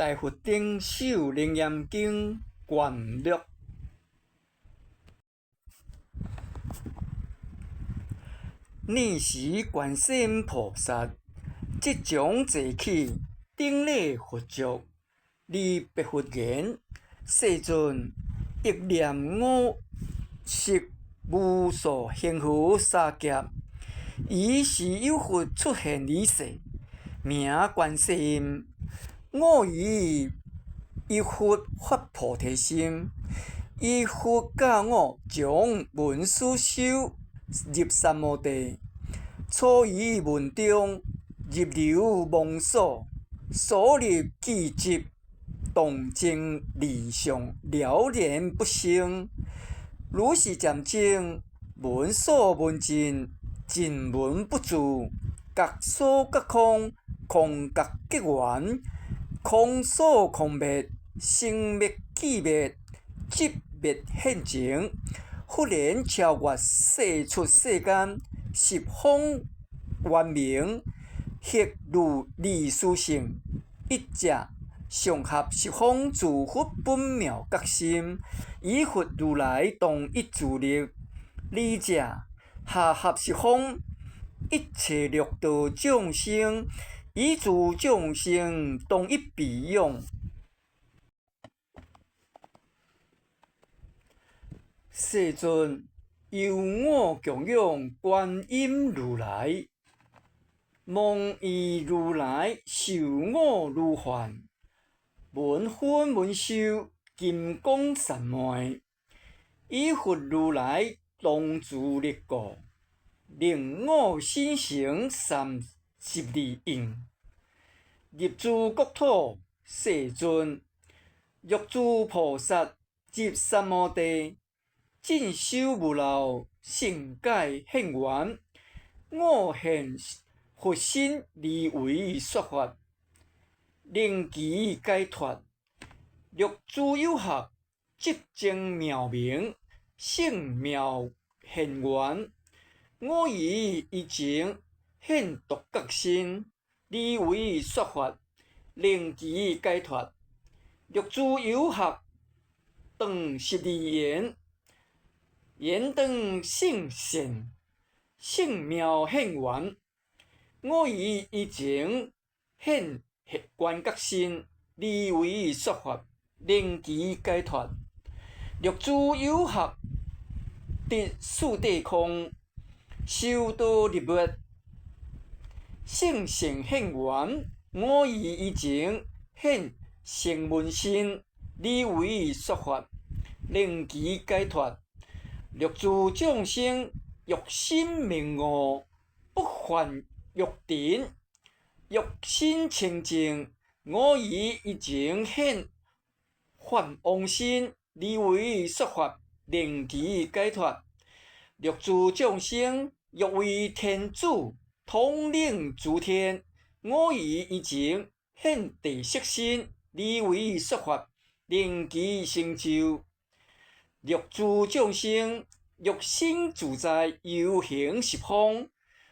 大佛顶首楞严经卷录。念时观世音菩萨，即将坐起顶礼佛足，礼白佛言：世尊，一念五识无数幸福三劫，伊是有佛出现于世，名观世音。我以佛发菩提心，以佛教我将文殊修入三摩地，初于门中入流妄所，所入聚集，动静离相，了然不生。如是渐进，闻所闻尽，尽闻不住，各所各空，空各结缘，空所空灭，生灭寂灭，寂灭现前。忽然超越世出世间，十方圆明，迄如理殊胜，一者上合十方诸佛本妙觉心，以佛如来同一自力；二者下合十方一切六道众生，以诸众生同一彼用。世尊，由我供养观音如来，望以如来受我如幻，闻分闻受金刚三昧，以佛如来同自力故，令我身成32应。入诸国土，世尊，欲诸菩萨入三摩地，尽修无漏，性解现缘。我现佛身而为说法，令其解脱。欲诸有学，即证妙明，性妙现缘。我以一情现独觉身，而为说法，令其解脱。欲诸有学，当12言，言当性善，性妙现缘。我以一情现观觉身，而为说法，令其解脱。欲诸有学，得四谛空，修道入灭，性善现缘。我以一情现声闻身，而为说法，令其解脱。欲诸众生欲心明悟，不犯欲尘，欲心清净。我以一情现梵王身，而为说法，令其解脱。欲诸众生欲为天主，统领诸天。我以一情现地色身，而为说法，令其成就。欲诸众生欲身自在，游行十方。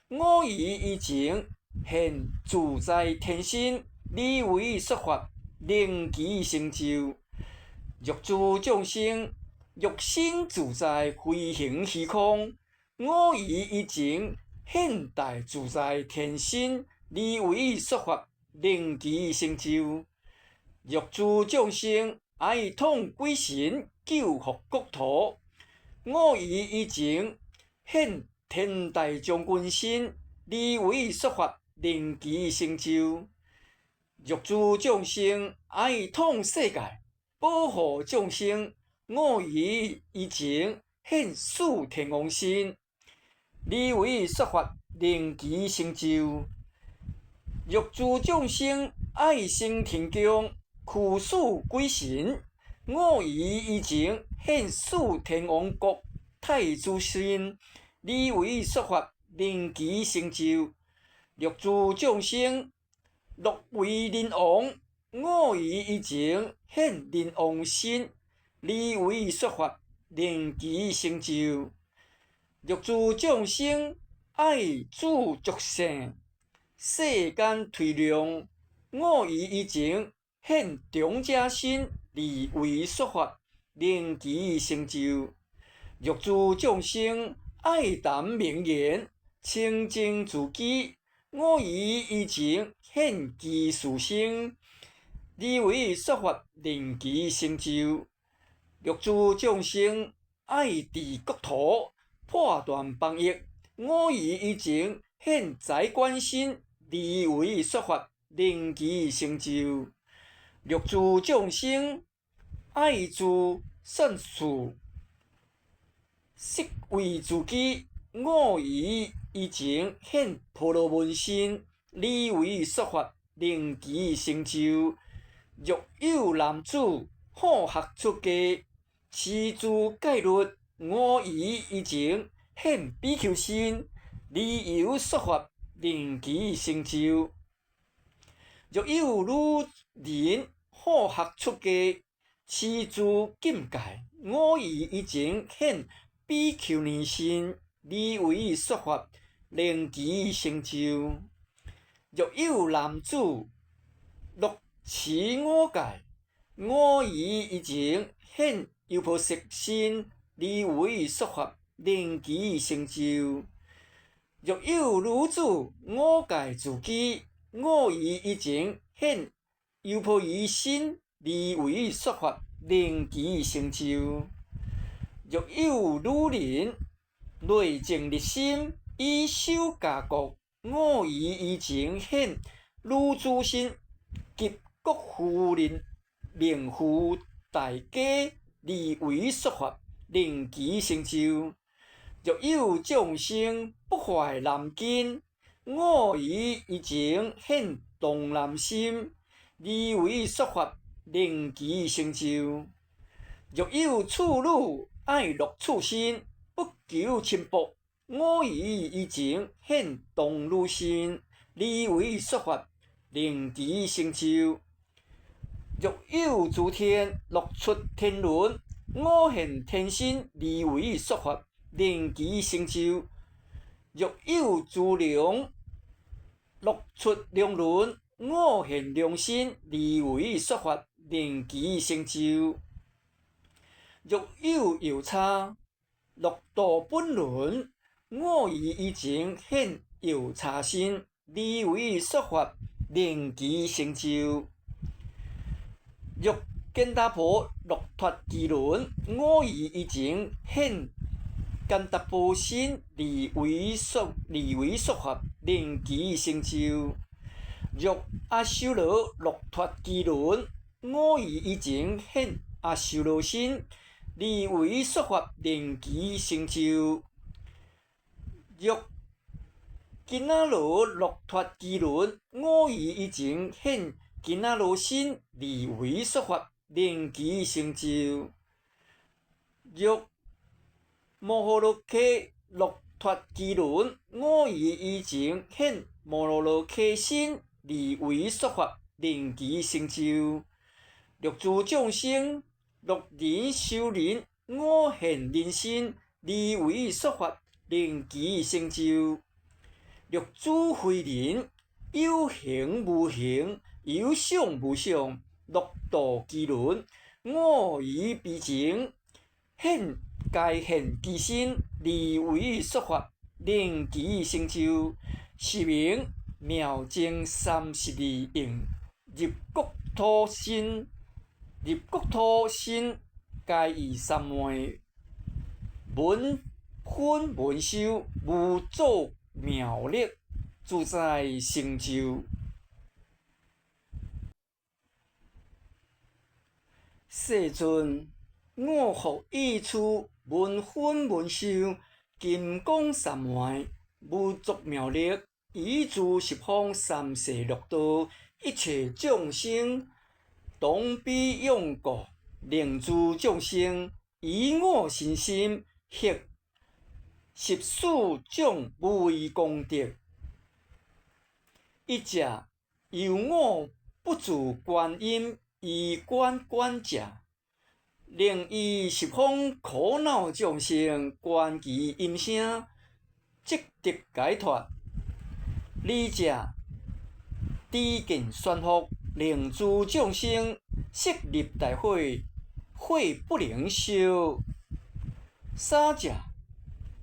我以一情现自在天身，而为说法，令其成就。欲诸众生欲身自在，飞行虚空。我以一情现大自在天身，而为说法，令其成就。欲诸众生哀痛鬼神，救护国土。我以一情现天大将军身，而为说法，令其成就。欲诸众生哀痛世界，保护众生。我以一情现四天王身，而为说法，令其成就。欲诸众生爱生天宫，驱使鬼神。我以一情现四天王国太子身，而为说法，令其成就。欲诸众生乐为人王，我以一情现人王身，而为说法，令其成就。欲诸众生爱主足圣，世间推量。我以一情显中者身，利为说法，令其成就。欲知众生，爱谈名言，清净自己，我以以情显其殊胜，利为说法，令其成就。欲知众生，爱治国土，破断防疫，我以以情显财官身，利为说法，令其成就。欲知众生，爱助善事，实为自己，我以以情显婆罗门身，利为说法，令其成就。欲有男子，好学出家，持诸戒律，我以以情显比丘身，利由说法，令其成就。欲有女人，好学出家，持诸禁戒，我以以情显比丘尼身，利为说法，令其成就。欲有男子，乐持五戒，我以以情显优婆塞身，利为说法，令其成就。欲有女子，五戒自己，我以以情显优婆夷身，利为说法，令其成就。欲有女人，内净立心，以守家国，我以以情显女子身，及国夫人名负大家，利为说法，令其成就。欲有众生，不坏男根，我以以情显动男心，利为说法，令其成就。欲有处女，爱乐处身，不求亲薄，我以以情显动女心，利为说法，令其成就。欲有诸天，乐出天轮，我现天身，利为说法，令其成就。欲有诸龙，乐出龙轮，我现龙身，利为说法，令其成就。欲有药叉，乐度本轮，我以以情显药叉身，利为说法，令其成就。欲见达婆，乐脱其轮，我以以情显见达婆身，利为说法，令其成就。欲阿修罗，乐脱其轮，我以以情显阿修罗身，利为说法，令其成就。欲紧那罗，乐脱其轮，我以以情显紧那罗身，利为说法，令其成就。欲摩诃罗伽，乐脱其轮，我以以情显摩诃罗伽身，利为说法，令其成就。欲知众生，乐人受人，我现人身，利为说法，令其成就。欲知非人，有形无形，有相无相，乐度其轮，我以彼情显皆现其身，利为说法，令其成就。是名妙净32应，入国土身，入国土身，皆以三昧，闻分闻修，无作妙力，自在成就。世尊，我复意处闻分闻修，金刚三昧，无作妙力，以诸十方三世六道，一切众生，同彼用故，令诸众生以我身心，获14种无为功德。一者由我不住观音，以观者，令伊十方苦恼众生观其音声，即得解脱。二者知见宣福，令诸众生悉入大火，火不能烧。三者，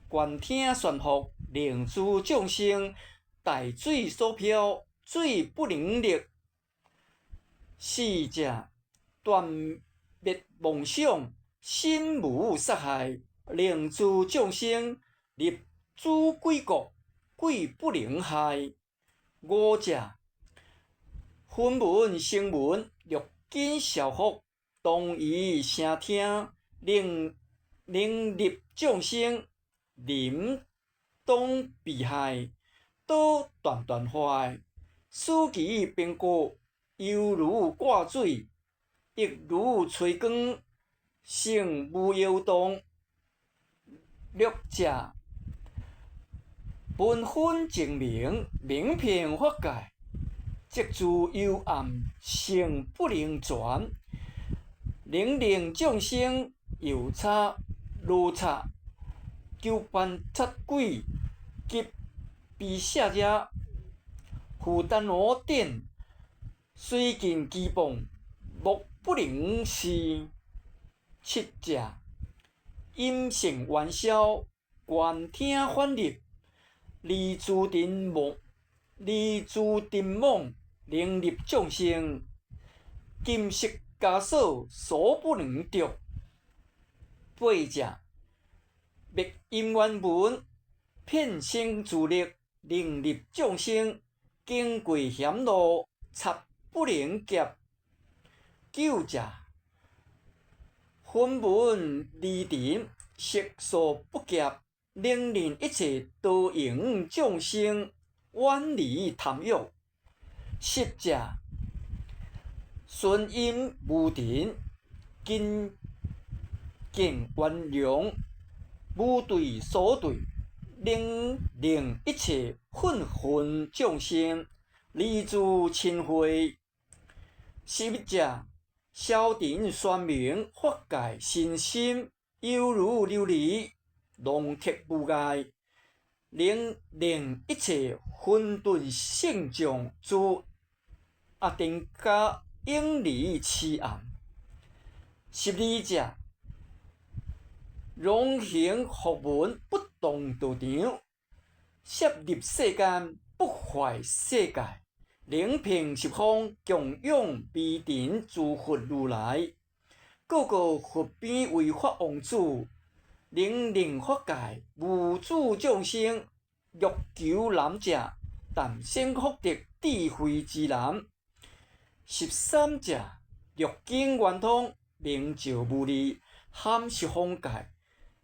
观听宣福，令诸众生大水所漂，水不能溺。四者，断灭妄想，心无杀害，令诸众生入诸鬼国，鬼不能害。五者，分文声闻，欲紧消福，当以声听，令入众生，临当避害，倒断坏，使其变故，犹如挂水，亦如吹光，成无摇动。六者，分分证明，明遍法界，即诸幽暗，成不能全，令众生有差无差，求办贼鬼，及避邪者，负担罗典，随尽羁绊，莫不能事。七者，音声元宵，观听反入，离诸尘网，令入众生，金色枷锁，所不能夺。八者，灭因缘门，遍生自力，令入众生，经过险路，插不能劫。九者，分文离尘，色所不夹，令一切多用众生，远离贪欲。十者，顺因无尘，精见圆融，无对所对，令一切混众生，离诸尘秽。11者，消尘宣明，法界身心，犹如琉璃，浓铁无碍，令一切混沌圣众，诸阿定家永离痴暗。12者，容行福门，不动道场，摄入世间，不坏世界，令平十方，供养悲尘诸佛如来，个个佛边为法王子，令法界无诸众生，欲求难者，但先福德智慧之男。13者，欲经圆通，明照无离，含十方界，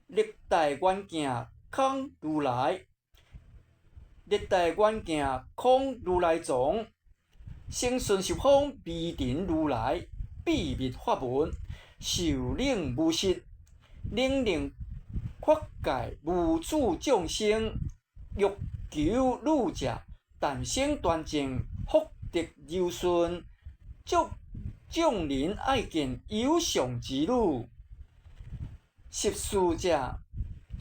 历代愿行空如来，藏，生顺十方悲尘如来，秘密法门，受领无失，令法界无诸众生，欲求汝者，但生端正，福德柔顺，足众人爱见有上之女。14者，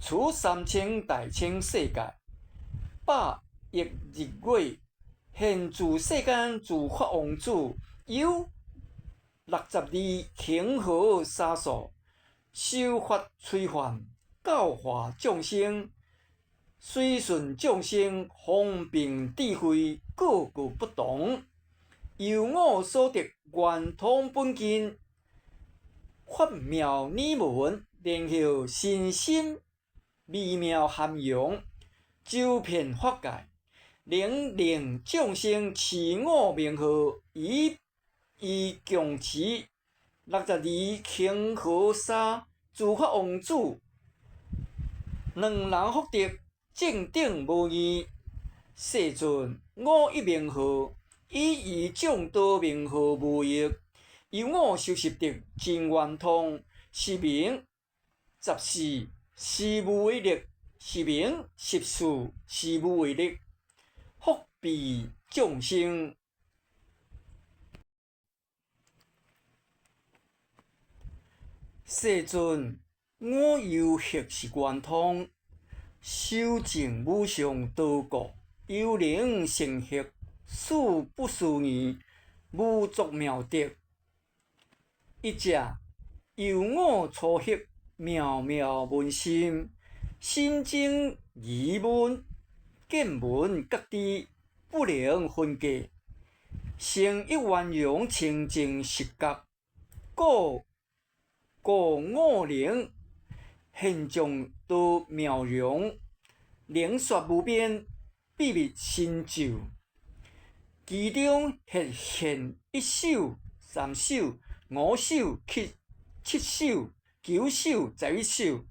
处3000大千世界，100亿日月，现住世间诸法王子，有62恒河沙数，修法摧幻，教化众生，随顺众生，方便智慧，个个不同。由我所得，圆通本经，法妙理门，联合身心，微妙涵养，周遍法界，令众生持我名号，以供持62恒河沙诸法王子，两人福德正等无异。世尊，我一名号，以众多名号无异，由我修习得真圆通，是名14，是无为力；是名14，是无为力。福庇众生。世尊，我游学是圆通，修证无上道果，幽灵成佛，事不思议，无足妙德。一只幽我初翕，渺渺文心，心经疑问，见闻各地不能分界。成一万容清净实觉，故我灵现象都妙容，灵说无边，秘密深咒。其中现现一首、三首、五首、七首、九首、11首，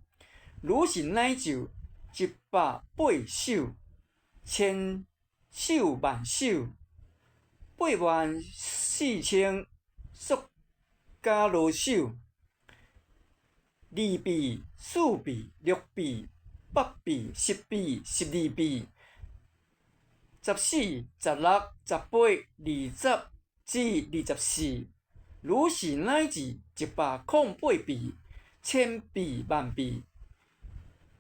如是乃至180首、千首、万首、84000宿伽罗首。2臂、4臂、6臂、8臂、10臂、12臂、14、16、18、20至24，如是乃至108臂、1000臂、万臂、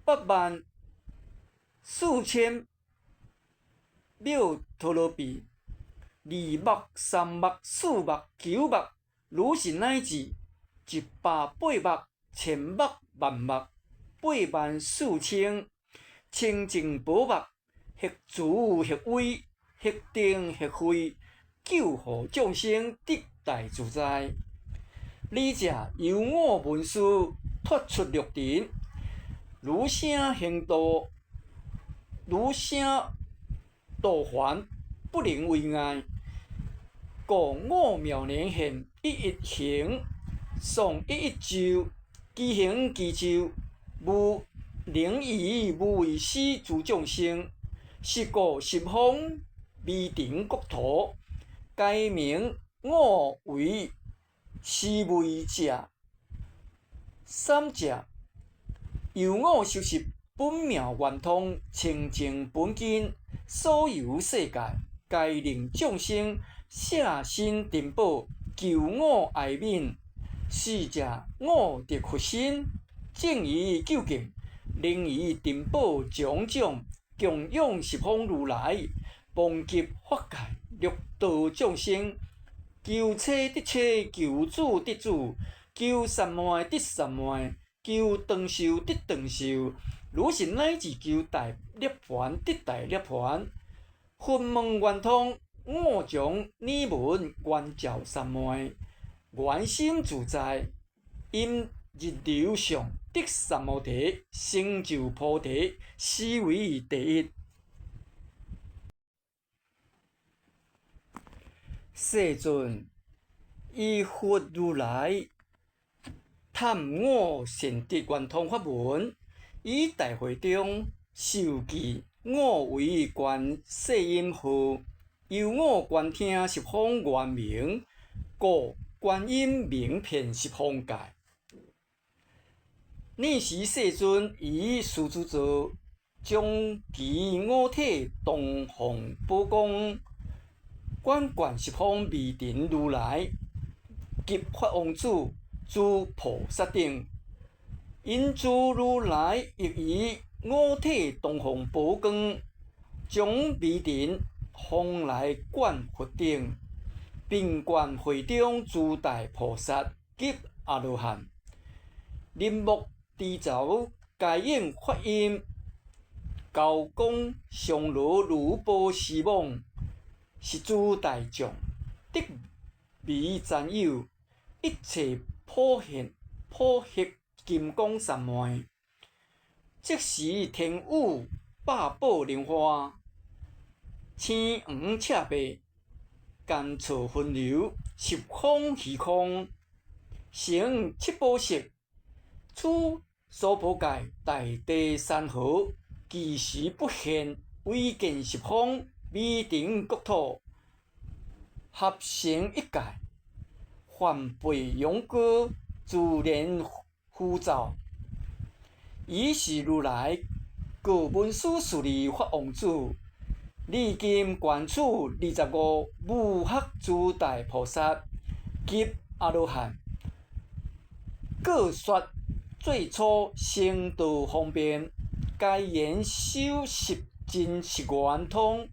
84000秒陀罗臂、2目、3目、4目、9目，如是乃至108目、1000目、万目、84000清净宝目，迄慈迄威，迄定迄慧，救护众生得大自在。你这由我文殊脱出六尘，如声行道，如声道还，不能为碍。故我妙能现一一行，诵一一咒，其行其咒，无能以无为施诸众生。是故十方未定国土，该名我为是为者。三者由我修习本妙圆通，清净本经，所有世界，该令众生舍身珍宝，求我爱悯。是者我得佛心，正以究竟，能以珍宝种种，供养十方如来，帮及法界六道众生，求车得车，求子得子，求三昧得三昧，求长寿得长寿，如是乃至求大涅槃得大涅槃。佛门圆通，我将你们圆照三昧，圆心自在，因日流上得三摩地，成就菩提，是为第一。世尊，以佛如来探我善德圆通法门，以大会中授记我为观世音号，由我观听十方圆明，故观音名遍十方界。你是世尊以师主座，将其我体东方宝光，观观十方未定如来及法王子诸菩萨等，因诸如来亦以我体东方宝光，将未定方来观佛等，并观会中诸大菩萨及阿罗汉。林木地走，皆应法音，高光上罗如波斯网，是诸大众得未占有，一切普现金光三昧。即时天雨百宝莲花，青黄赤白，甘草分流，十方虚空，成七宝色。此娑婆界大地山河，其时不现，唯见十方未定国土，合成一界，梵贝拥歌，自然浮躁。以是如来，各文殊师利法王子，历经观此25无学诸大菩萨及阿罗汉，各说最初成道方便，该言修习真实圆通，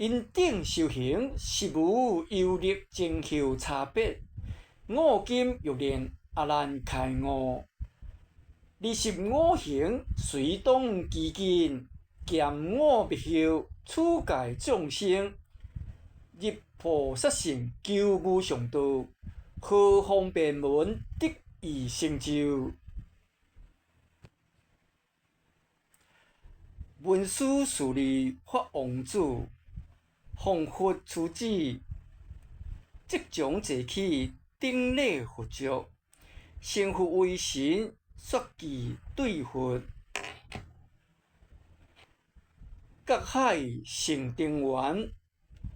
因等受刑实无游历前后差别，五金欲练也难开悟。25行随当其境，减我别后，处界众生。入菩萨性，求无上道，何方便门得以成就？文殊师利法王子，弘佛出旨，即将坐起顶礼佛足，成佛为神，说偈对佛。觉海成定缘，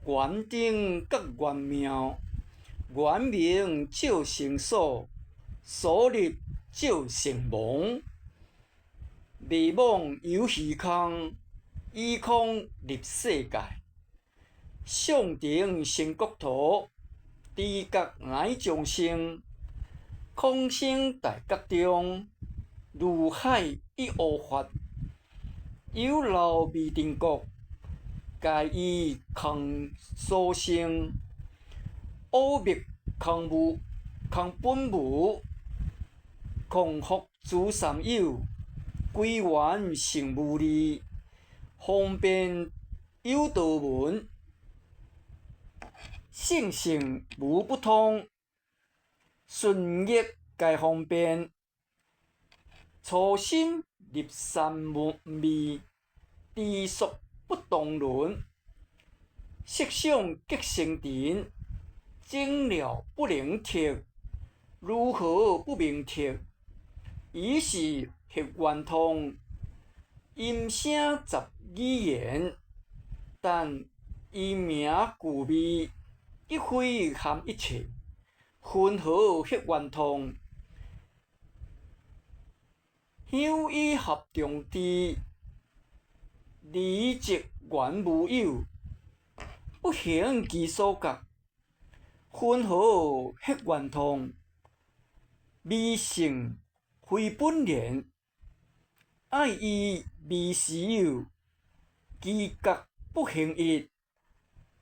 缘定觉圆妙，缘明照成所，所入照成妄。迷惘游虚空，虚空入世界。上定成国土，知觉爱众生。空性大觉中，如海一无法。有漏未定国，皆以空所生。恶灭空无，空本无。空福诸三有，归元成无力。方便有道门，性性无不通。顺业皆方便，初心入三昧。知属不动轮，色想结成尘。正了不能脱，如何不明脱？伊是血圆通，音声十语言，但伊名故味，一非含一切，分合血圆通。相依合中知，离即原无有，不行其所觉，分合血圆通。微性非本然，爱依微时有，其觉不行一，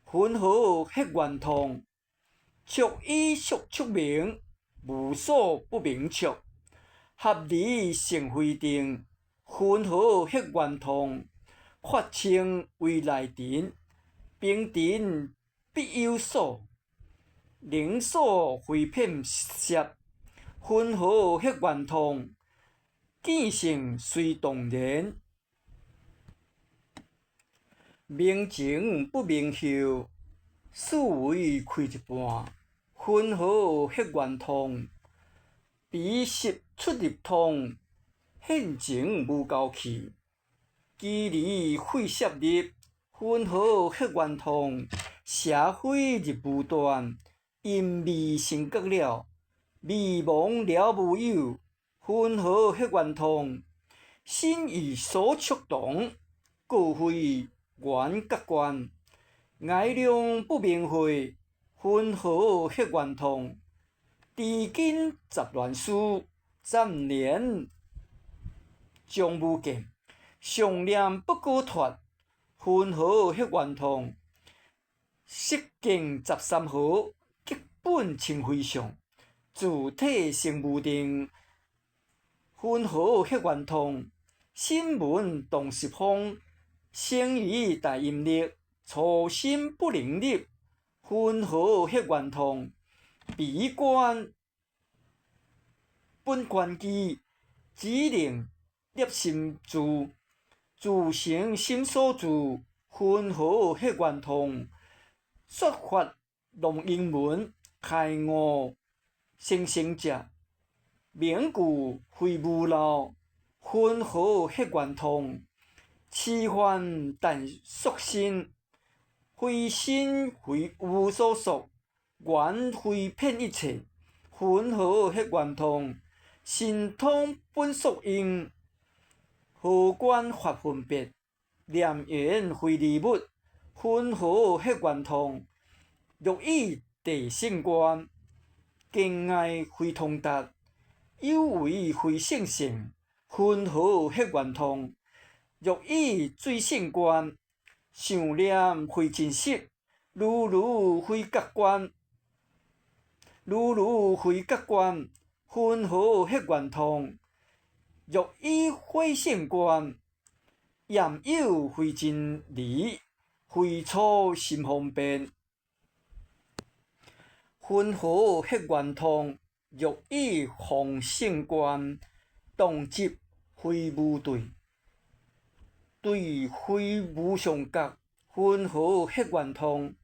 分合血圆通。触依属出明，无所不明触，合离成非定，分合血圆通。法清为内尘，平尘必有所，能所非片摄，分合血圆通。见性虽当然，明前不明后，思维开一半，分合血圆通。鼻息出入通，现前无交去。机离会摄入，分合血圆通。社会入无断，因未成觉了。迷茫了无有，分合血圆通。心意所触动，故非缘觉观。爱量不明慧，分合血圆通。知根杂乱事，暂连将无见。常念不可脱，分合血圆通。色境13合，基本清非相。自体成无定，分合血圆通。心门动十方，生于大阴力。初心不能入，分合血圆通。闭关本关机，只能入心住。自成心所住，分合血圆通。说法龙应门，开悟成圣者。名句非无漏，分合血圆通。痴幻但属心，非心非无所属。缘非骗一切，分合血圆通。神通本属因，何关法分别？念缘非离物，分合血圆通。欲以地性观，敬爱非通达。有为非圣性，分合血圆通。欲以水性观，想念非真实，如如非觉观，如如非觉观，分合迄圆通。若以慧性观，言有非真理，非错心方便。分合迄圆通，若以方性观，动执非无对，对非无相隔。分合迄圆通，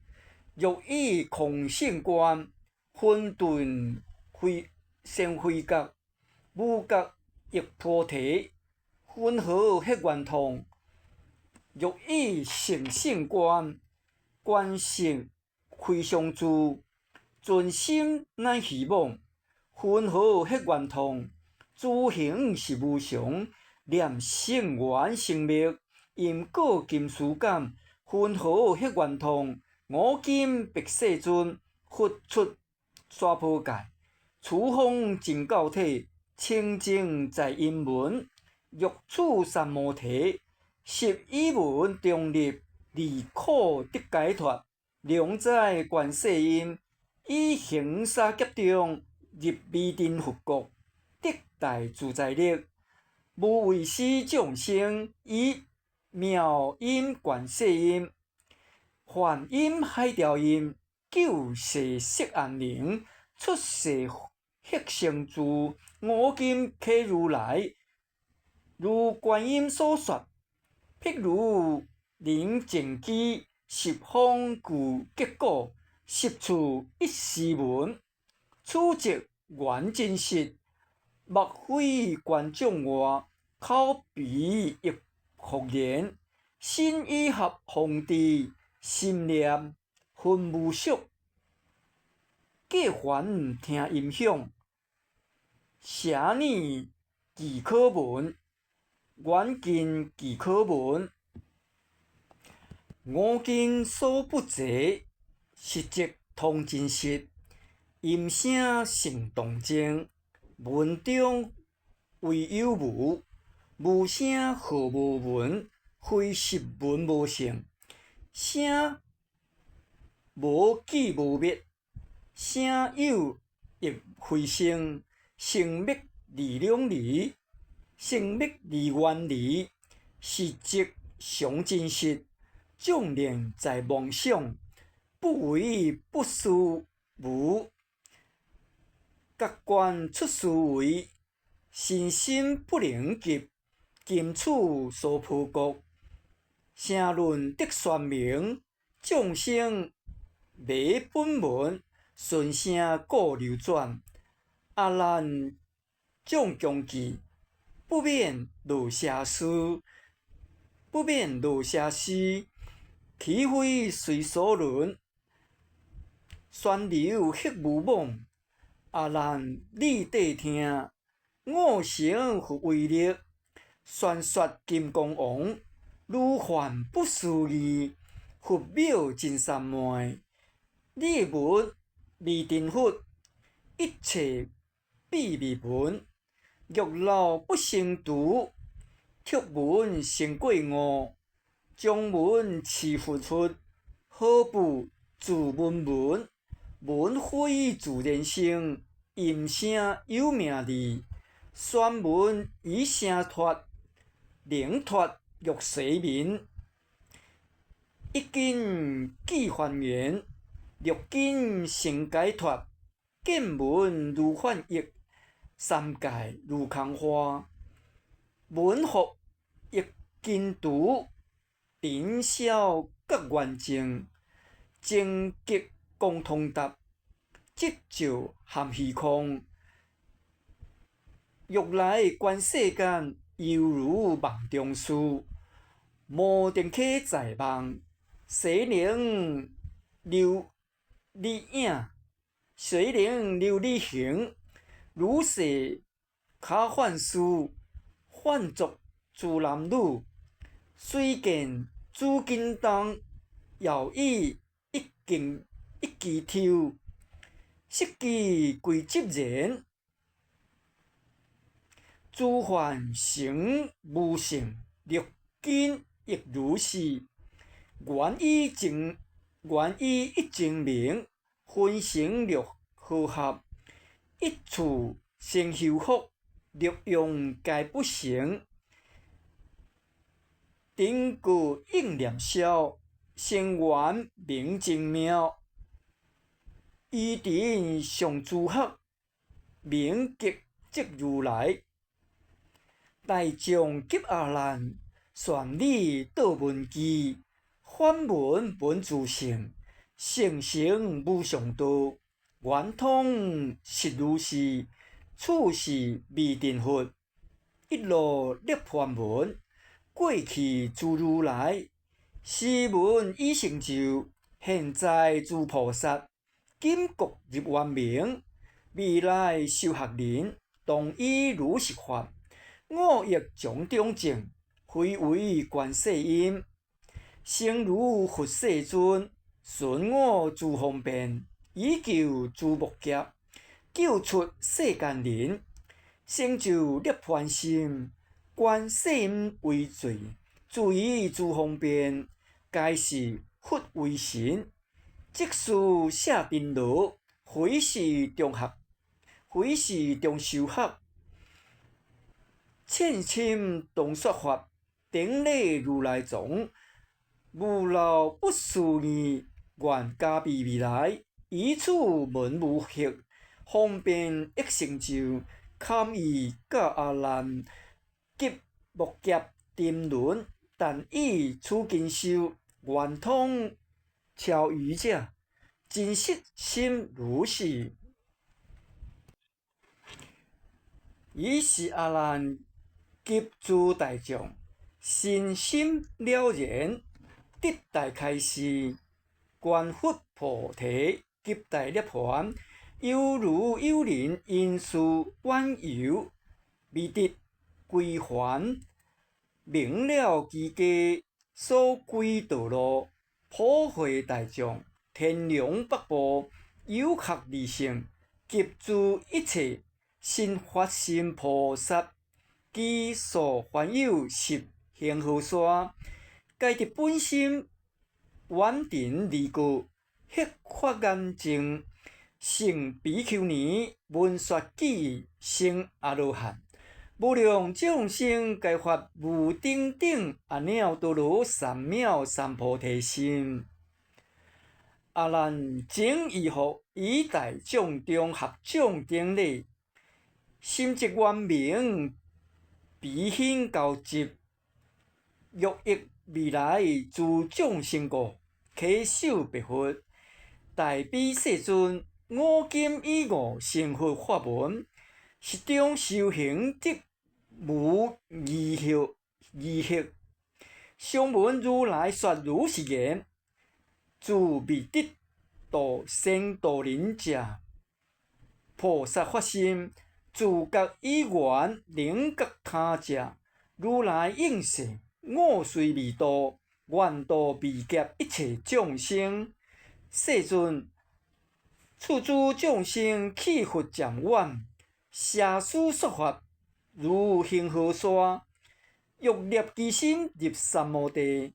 若以空性观，混沌非先非觉，无觉亦菩提。分合迄圆通，若以成性观，观性非相助，存心乃希望。分合迄圆通，诸行是无常，念性缘生灭，因果金丝感。分合迄圆通，五金白世尊，佛出娑婆界，处方真教体，清净在因门。欲处三摩提，十依门中立，离苦得解脱。良在观世音，以行沙劫中入微尘佛国，得大自在力。无为师众生，以妙音观世音，梵音海潮音，救世释安宁，出世迄成住，五金契如来。如观音所说，譬如人正机，十方具结果，十处一时闻。此即缘真实，目非观众外，口鼻亦复言，心意合方知，心念分无属。过凡听音响，舍念记可闻。缘尽记可闻，五根所不择，实则通真实。音声成动静，文中唯有无，无声何无闻？非实闻无声，声无记无灭，声有亦非声，声灭离两离。生灭离远离，实则常真实。众念在妄想，不为不思无。觉观出思维，心心不能及。今处所破国，声论得宣明。众生迷本文，顺声故流转。阿难众强记。不免落邪思，不免落邪思，岂非随所论？宣流迄无妄，阿难你谛听，我成佛威力，宣说金刚王，如幻不思议，佛妙真三昧。你闻未定佛，一切秘密闻。欲老不成徒，却闻成过午。将闻持佛佛，何不自闻闻？闻非自然生，音声有命力。宣闻以声脱，能脱欲随眠。一根记还原，六根成解脱。见闻如幻益。三界如空花，文学亦经读，尘嚣各圆净，正极共通达，即照含虚空。欲来观世间，犹如梦中事，无电客在梦，谁能留你影？谁能留你形？如是假幻事，幻作诸男女，虽见诸金灯，遥以一枝抽，色机归即然。诸幻成无性，六根亦如是。原以一精明，分成六合合，一处先修复，六用皆不成。顶句应念消，成圆明精妙。依定上诸学，明极即如来。大众及阿难，旋理道文机。反文本自性，性成无上道。圆通实如是，处是未定佛。一路涅槃文，过去诸如来。时文已成就，现在诸菩萨。今国入圆明，未来修学人，当依如实法。五欲种中正，非为观世音。诚如佛世尊，顺我诸方便，以救诸无劫，救出世间人，成就涅槃心。观世音为罪，注意诸方便，皆是佛为神。即使下定罗，非是中修学。欠亲当说法，顶礼如来藏。无漏不思议，愿加庇未来。以此闻无惑，方便益成就。堪以教阿难，及无劫沉沦。但以此经修，圆通超愚者，真实心如是。以是阿难及诸大众，身心了然，得大开示。观佛菩提，及大涅槃，犹如有人因事远游，未得归还。明了其家所归道路，普惠大众，天龙八部，有学利性，及诸一切新发心菩萨，其所烦忧实恒河沙，皆得本心远尘离故，迄发眼净，成比丘尼，闻说偈，成阿罗汉。无量众生皆发无顶顶阿耨多罗三藐三菩提心。阿难整以后，以大众中合众顶礼，心即圆明，悲喜交集，欲益未来诸众生故，稽首白佛。大悲世尊，我今以悟成佛法门，实中修行得无疑惑。上闻如来说如是言：自未得度生度人者，菩萨发心，自觉以愿能觉他者。如来应说：我虽未度，愿度未劫一切众生。世尊，处诸众生去佛渐远，舍书说法如恒河沙。欲立其心入三摩地，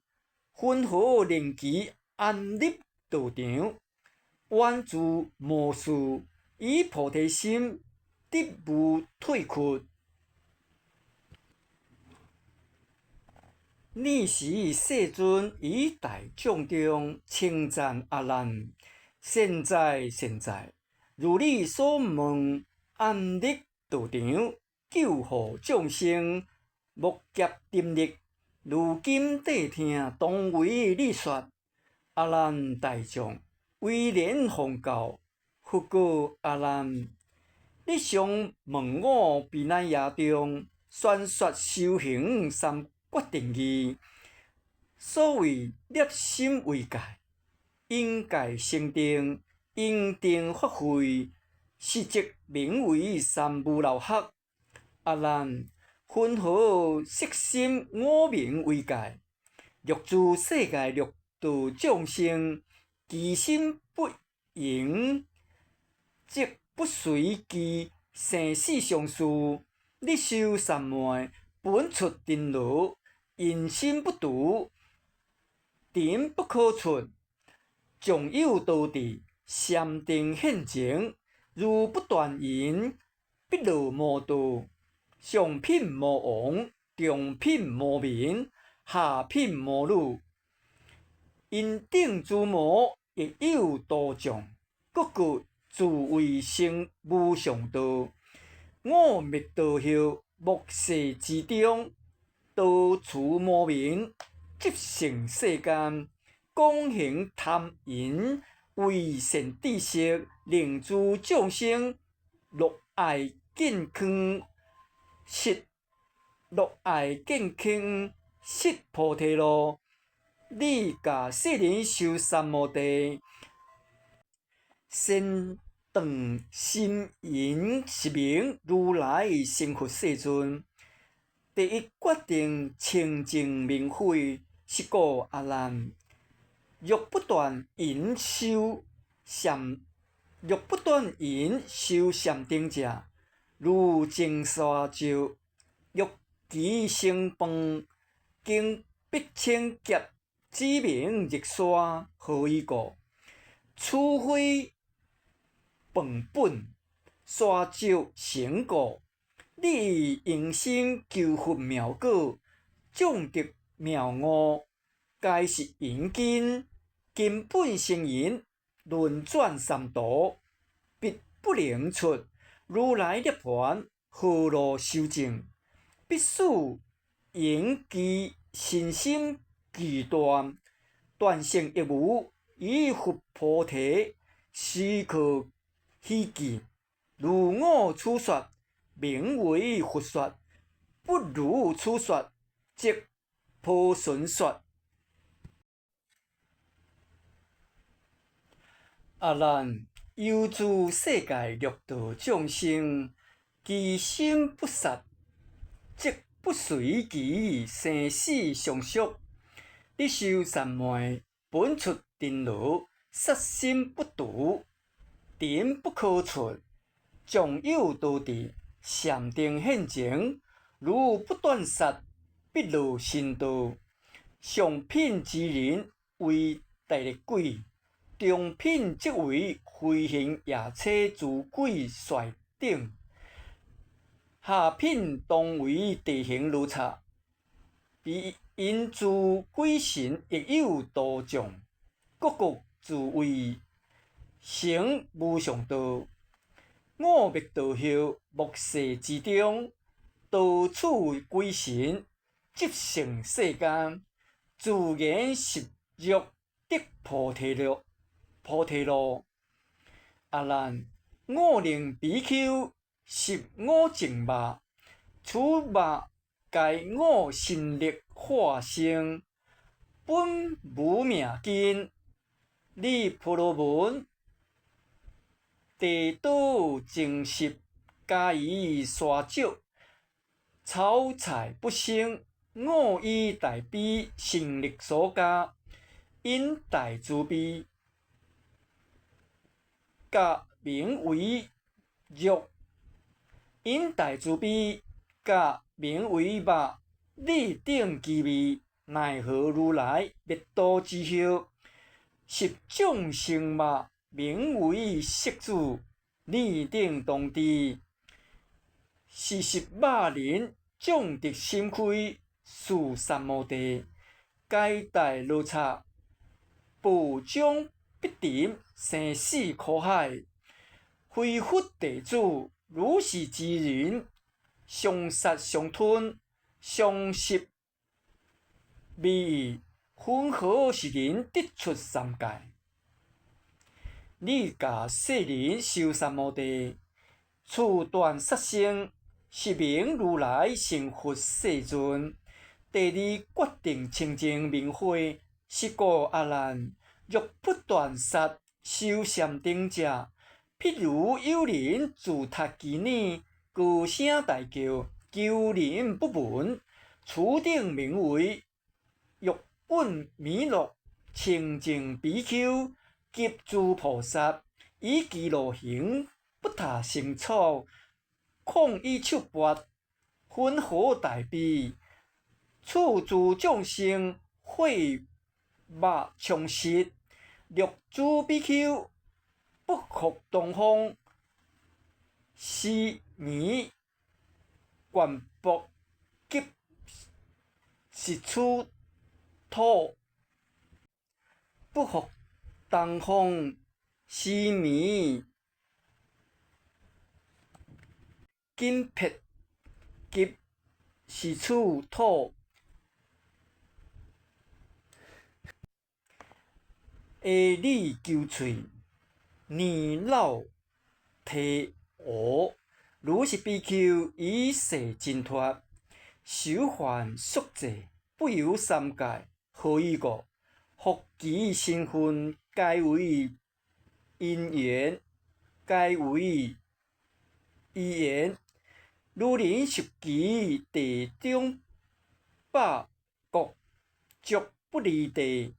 分何令其安立道场？愿诸魔事，以菩提心，得无退屈。尔时世尊以大众中称赞阿难：现在，如你所问，安立道场，救护众生，无劫沉溺。如今谛听，当为你说。阿难大众，威廉奉告，佛告阿难：你常问我避难夜中，宣说修行三决定义。所谓立心为戒，应戒成定，应定发慧，实则名为三无漏学。阿难，分何色心我名为戒？欲诸世界六道众生，其心不盈，即不随其生死相事。你修三昧，本出定路，因心不除，点不可出，将有道地，禅定现前，如不断言，必落魔道。上品无王，中品无民，下品无女。因顶诸魔亦有道将，各具自为成无上道。我灭道后，末世之中，道除魔名，即成世间。讲行贪淫，为善知识，令诸众生乐爱健康，失菩提路。你甲世人修三摩地，先当心因是名如来成佛世尊。第一决定清净明慧，是故阿难。若不断因修禅定者，如种沙石，欲其成饭，经必千劫，指明日沙，何以故？除非饭本沙石成果，你用心求佛妙果，种得妙悟，该是因根本成因，轮转三途，必不能出。如来涅槃，何路修证？必须因其信心巨大，断成一无，以佛菩提，时可希冀。如我此说，名为佛说；不如此说，即破神说。阿难，犹诸世界六道众生，其心不杀，即不随其生死相续。你修三昧，本出真如，杀心不除，点不可出，将有道地，禅定现前。如不断杀，必落神道。上品之人为大力鬼。中品即为飞行夜车诸鬼帅等，下品当为地行如贼。因诸鬼神亦有道将，各各自为成无上道。我灭道后，末世之中，到处鬼神，即成世间。自言实欲得菩提路。阿难，我令比丘食我净肉，此肉该我心力化生，本无命根。你婆罗门地道净食，加以沙石，草菜不生。我以大悲心力所加，因大慈悲，甲名为肉；因大慈悲，甲名为肉。你等其味，奈何如来灭度之后，食众生肉，名为食子。你等当知，是食肉人，种得心亏。四三摩地，该大罗刹，不将必定生死苦海。非佛弟子，如是之人，相杀相吞，相食未已，分何是人得出三界？你甲世人修三摩地，此断杀生，是名如来成佛世尊。第二决定清净明慧，是故阿难。若不断杀，修禅定者，譬如有人自杀其女，高声大叫，求人不闻。此等名为欲稳弥勒清净比丘，及诸菩萨，以其路行，不他生草，况以手拔，分何大悲？处诸众生，会肉充实，六祖比丘不服东方，时而悬钵急食出土，不服东方，时而紧撇急食出土。下里求喙，年老体乌。如是比丘以世真脱，修还宿罪，不由三界。何以故？复其身份，皆为因缘，皆为依缘。如人拾其地中百国，足不离地，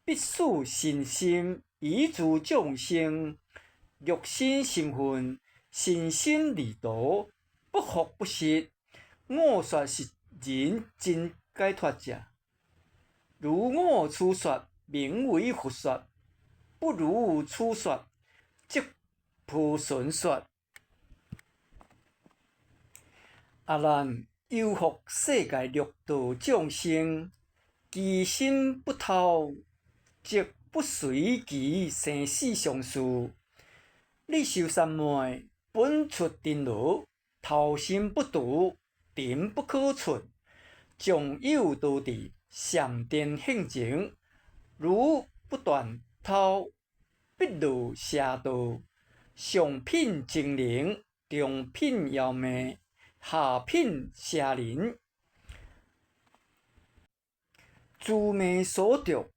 必使身心依诸众生，欲生身份，身心离道，不服不实。我说是人真解脱者，如我此说，名为佛说；不如此说，即菩神说。阿难，犹复世界六道众生，其心不透，即不随其生死相事。你修三昧，本出真如，头心不除，定不可出，将有道地，上殿现前。如不断透，必入邪道。上品精灵，中品妖魅，下品邪灵。自迷所着，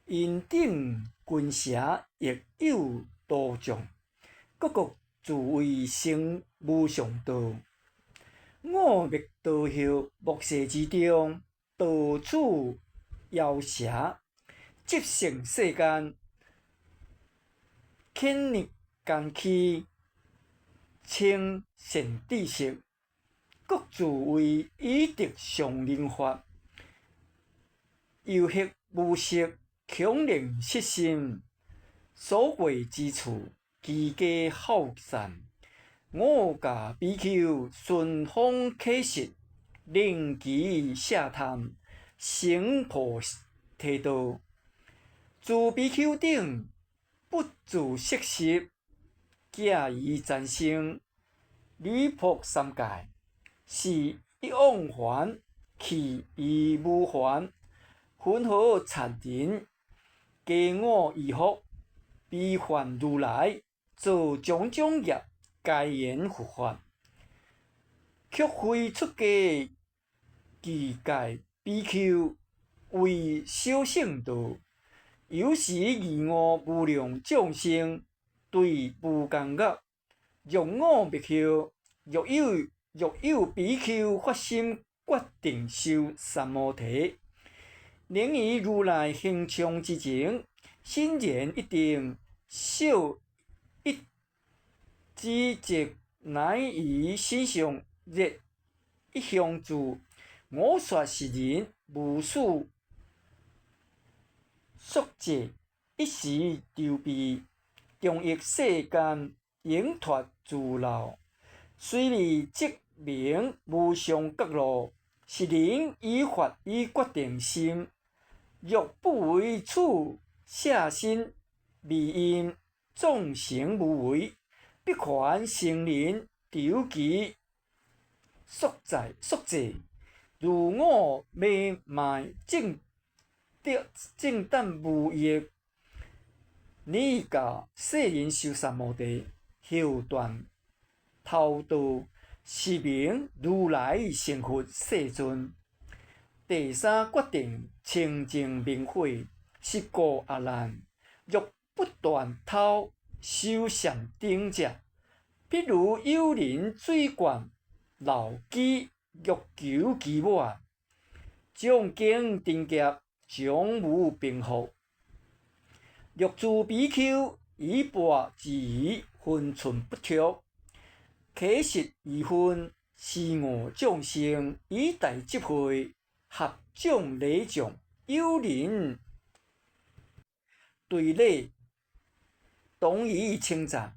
因顶群邪亦有道障，各各自为成无上道。我灭道后，末世之中，到处妖邪，即成世间，潜入奸气，称善知识，各自为以德上人法，又黑无色，恐令失心，所过之处，其家好散。我教比丘顺风启实，令其下探，成菩提道。诸比丘等不自摄习，假以暂生，离仆三界，是一往还，去而无还。云何残忍？皆我依福，悲还如来，做种种业，皆言佛法，却非出家具戒比丘，为小圣道。有时疑我无量众生，对无间恶，若我灭后，若有比丘发心决定修三摩提，能以如来行充之情，心然一定，少一知即乃于身上热一香烛。我说是人，无事宿戒，一时流避，终益世间，永脱诸牢。虽离即名无上觉罗，是人以法以决定心。若不为此，舍身离因，众生无为，必还成人，丢其宿罪。如我买卖正等无益，你教世人修三摩地，后断偷盗，是名如来成佛世尊。第三决定清净明慧，是故阿难，若不断偷修善等者，譬如有人水灌漏机，欲求其满，将经定劫，将无平复。若诸比丘以钵之仪，分寸不脱，启实义分，施我众生，以大智慧，合众礼众，有人对礼，同以称赞，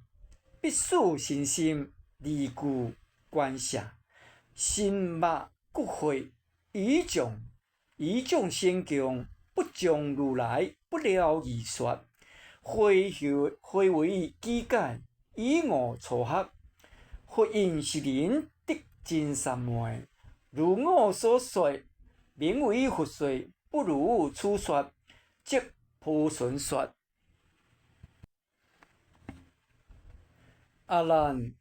必须信心，理据观察，心目骨血，以众先强，不将如来不了义说，会为己解，以我初学，佛因是人得真三昧，如我所说，名为佛说，不如此说，即普顺说。阿难，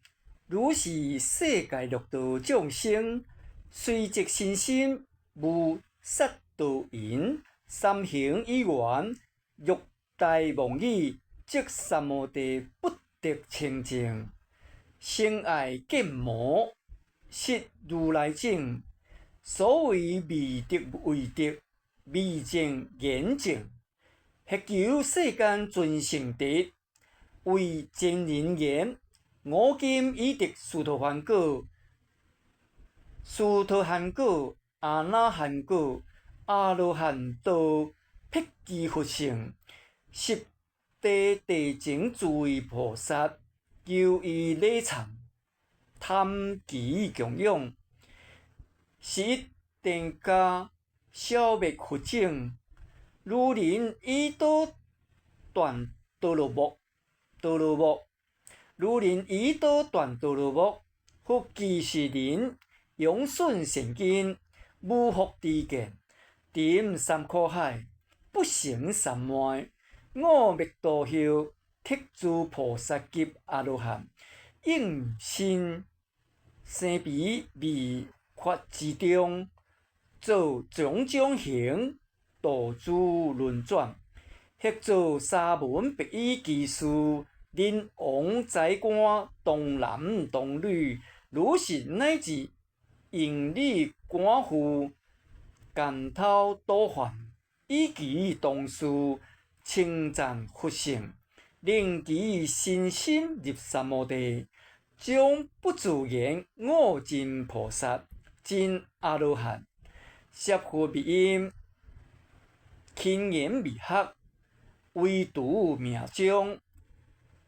如是世界六道众生，随即身心无杀盗淫、三行意愿、欲大妄语，即三摩地不得清净。生爱见魔，失如来境。所谓未得为得，未证言证，迄求世间尊圣德，为真人言。我今已得殊陀洹果、殊陀含果、阿那含果、阿罗汉道、辟支佛性，十地前诸位菩萨，求伊礼忏，贪其供养，是一定加消灭佛境。如人以刀断多罗木，如人以刀断多罗木，复其是人用损善根，无福之见，沉三苦海，不成三昧。我灭度后，特诸菩萨及阿罗汉，应身生彼未法之中，做种种行，度诸轮转，迄做沙门白衣技士。人王宰官，童男童女，如是乃至营里官妇，干头多犯，以其同事，称赞佛性，令其身心入三摩地，将不自言我真菩萨，真阿罗汉，摄佛密因，轻言密学，唯独命中。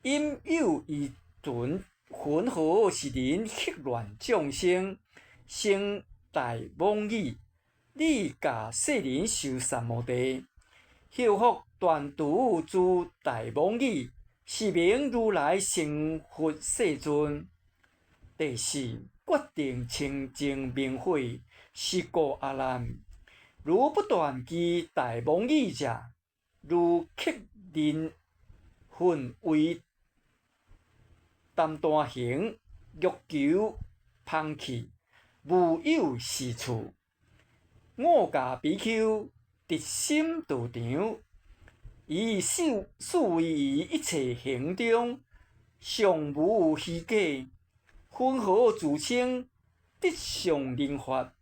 因有依存混合是人黑乱众生，生大妄语，你教世人修三摩地，后复断除诸大妄语，是名如来成佛世尊。第四，决定清净明慧，是故阿难，如不断其大妄语者，如刻人混为担大行，欲求放弃，无有是处。我教比丘直心道场，以数为一切行中，尚无虚假。混合自称得上人法，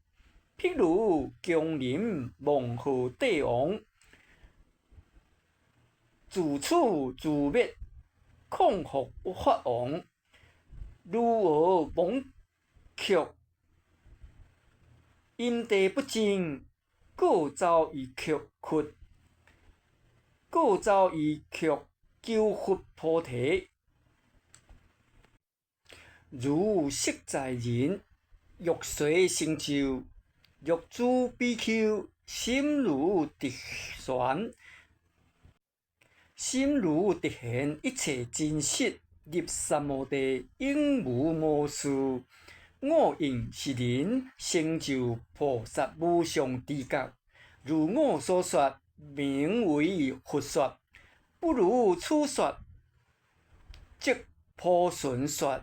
譬如强人蒙号帝王，自处自灭，恐复法王。如何蒙却因地不正，各遭以却屈，各遭以却求佛菩提。如实在人，欲随成就，欲诸比丘心如直旋，心如直现，一切真实。入三摩地，应无魔事。我应是人，成就菩萨无上智觉。如我所说，名为佛说。不如此说，即普顺说。